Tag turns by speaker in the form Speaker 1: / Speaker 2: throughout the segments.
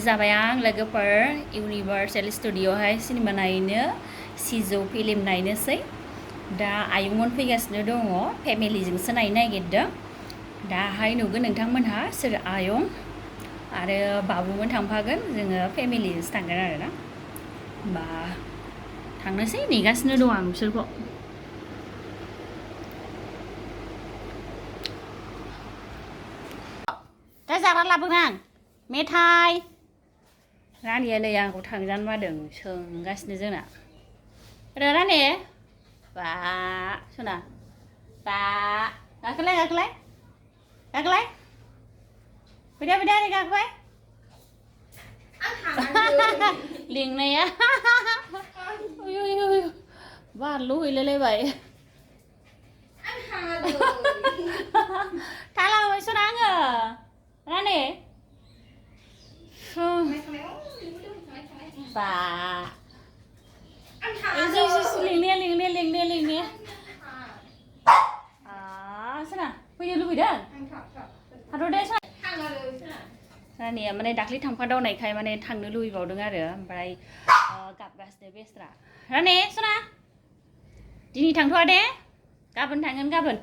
Speaker 1: ready जाबाय आं लोगोफोर इउनिभार्सेल स्टुडिअ'आवहाय सिनेमा नायनो सिजौ फिल्म नायनोसै दा आयंमोन फैगासिनो दङ फेमिलिजोंसो नायनो नागिरदों दाहाय नुगोन नोंथांमोनहा सोर आयं आरो बाबुमोन थांफागोन जोङो फेमिलिजोंसो थांगोन आरोना होमबा थांनोसै नेगासिनो दं आं बिसोरखौ दा जाग्रा लाबोगोन आं मेथाइ रानिया नै आंखौ थांजानो बादों सोंगासिनो जोंना रानि बा सना बा गाखोलाय गाखोलाय गाखोलाय फैदा फैदा ओरै गाखोबाय लिंनाया बारल' हैलायलायबाय थालांबाय सना आङो रानि बा लिंनाया सना फैनो लुबैदों हाथ'दे रानिया माने दाख्लै थांफादावनायखाय माने थांनो लुबैबावदों आरो ओमफ्राय गाबगासिनो बेस्रा रानि सना दिनै थांथ'वा दे गाबोन थांगोन गाबोन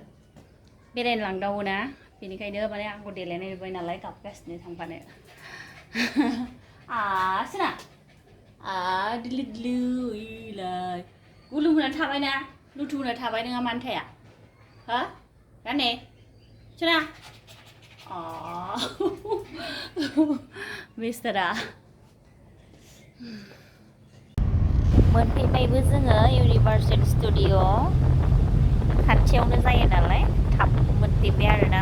Speaker 1: बेरायनो लांदावो ना बेनिखायनो माने आंखौ देलायनाय नुबाय नालाय गाबगासिनो थांफानो सना दिलि दिलि इलाय गुलुंना थाबाय ना लुथुना थाबाय नोंहा मानो थाया हो रानि सना बेस्रा मोनफैबायबो जोङो इउनिभार्सेल स्टुडिअ खाथियावनो जायो नालाय थाब मोनफैबाय आरोना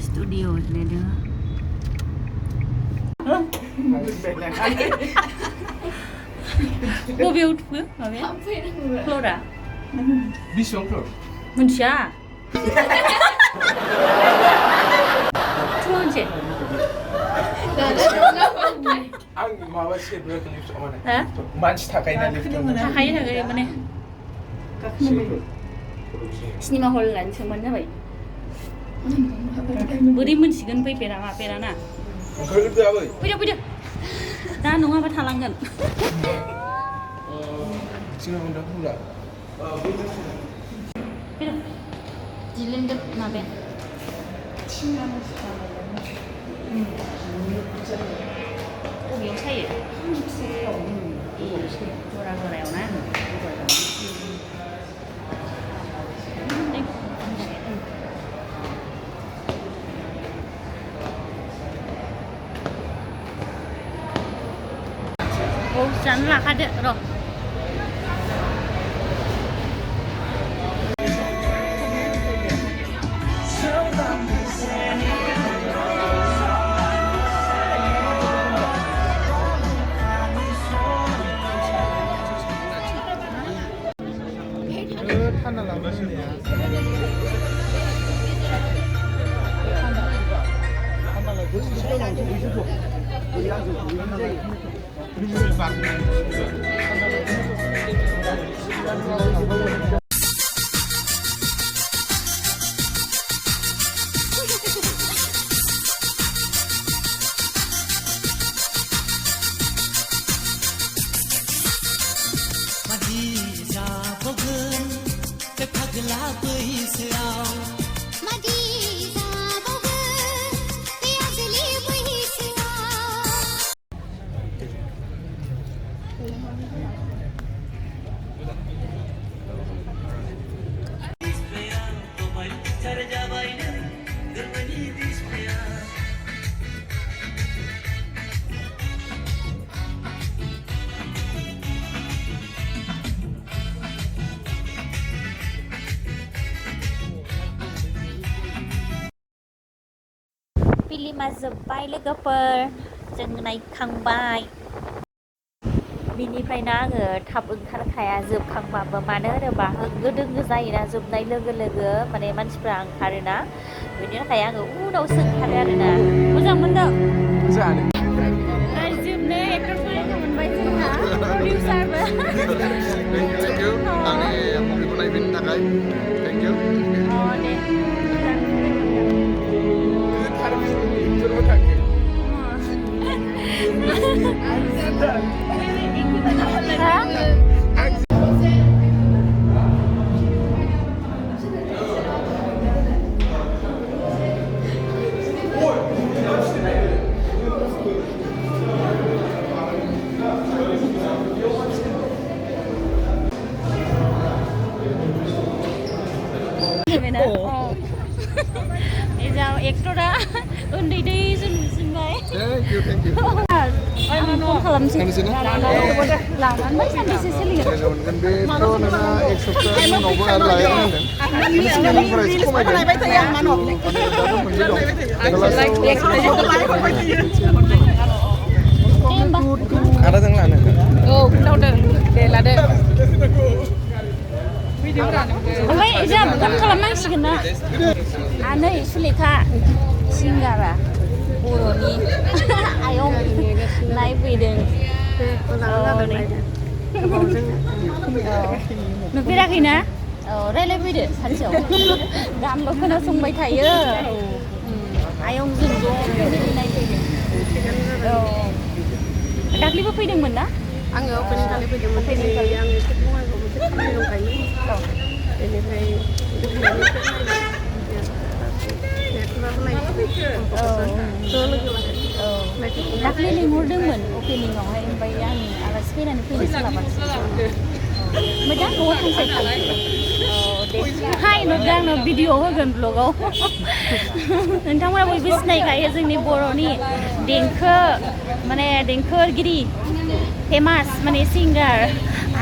Speaker 1: स्टुडिअ लिरदों बबेयाव थुयो माबाया फ्लरा
Speaker 2: बेसेबां फ्लर
Speaker 1: मोनथिया थुहोनसै
Speaker 2: आं माबा मानसि थाखायोना
Speaker 1: थाखायो माने सिनेमा हल होननानै सोंबानो जाबाय बोरै मोनसिगोन फैफेरा माफेराना फैदो दा नङाबा थालांगोन दिलेनदों माबाया बबेयाव सायो जरायाव ना जानो लाखादो र' फिल्मा जोब्बाय लोगोफोर जों नायखांबाय बिनिफ्रायनो आङो थाब ओंखारखाया जोबखांबाबो मानो होनोबा होंगो दोंगो जायोना जोबनाय लोगो लोगो माने मानसिफ्रा ओंखारोना बेनि थाखाय आङो उनावसो ओंखारो आरोना मोजां मोनदों जोबनो एक्टरफोरखौ मोनबाय जोंहा प्रडिउसारबो
Speaker 3: नायफैनो थाखाय थेंक इउ
Speaker 1: एक्टरा उन्दै दै जोंबाय
Speaker 3: थेंक इउ फन
Speaker 1: खालामसै
Speaker 3: लानानै
Speaker 1: सानबेसे सोलिगोन
Speaker 3: बेथ' नोंना एक सप्ताहनि उनावबो आरो लायगोन होनदों सिगांनिफ्राय एसे खमायदों आदाजों लानो
Speaker 4: औ खोन्थाहरदों दे लादो
Speaker 1: ओमफ्राय जोंहा फन खालामनांसिगोन ना नै सुलेखा सिंगारा बर'नि आयं नायफैदों नुफेराखैना औ रायज्लायफैदो सानसेयाव गानल' खोनासंबाय थायो आयंजों ज' नायफैदों औ दाख्लैबो फैदोंमोन ना
Speaker 4: आङो अपेनिं खालि फैदोंमोन दिनै आं एसे बङाइगाव मोनसे खामानि दंखायो बेनिफ्राय
Speaker 1: दाख्लै लिंहरदोंमोन अपेनिंआवहाय ओमफ्राय आं आलासि फैनानै फैनो सोलाबाखिसै ओमफ्राय दा न'आव थांसै हाय नुदों आंनाव भिडिअ होगोन ब्लगाव नोंथांमोना बयबो सिनायखायो जोंनि बर'नि देंखो माने देंखोगिरि फेमास माने सिंगार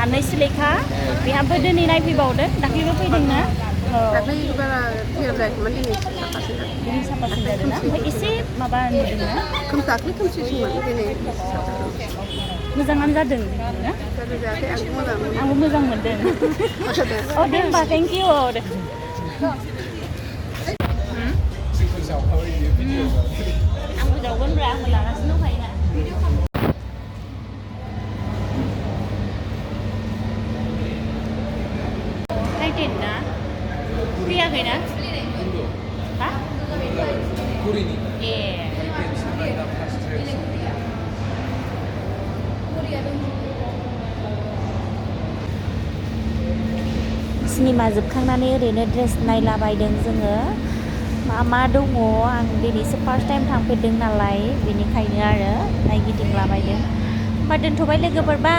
Speaker 1: आनै सुलेखा बेहाबो दिनै नायफैबावदों दाख्लैबो फैदोंना
Speaker 4: दाख्लै बारा क्लियार जायाखैमोन दिनै
Speaker 1: साफासिन जादोंना ओमफ्राय एसे माबा नुदोंना
Speaker 4: दाख्लै खोमसिसोमोन दिनै
Speaker 1: मोजाङानो जादों ना आंबो मोजां मोनदों औ दे होमबा थेंक इउ औ दे आंबो जावगोनब्रा आंबो लागासिनो दंखायोना टाइटेन ना फैयाखैना हा ए सिनेमा जोबखांनानै ओरैनो ड्रेस नायलाबायदों जोङो मा दङ आं दिनैसो फार्स्ट टाइम थांफेरदों नालाय बेनिखायनो आरो नायगिदिंलाबायदों होमबा दोनथ'बाय लोगोफोर बा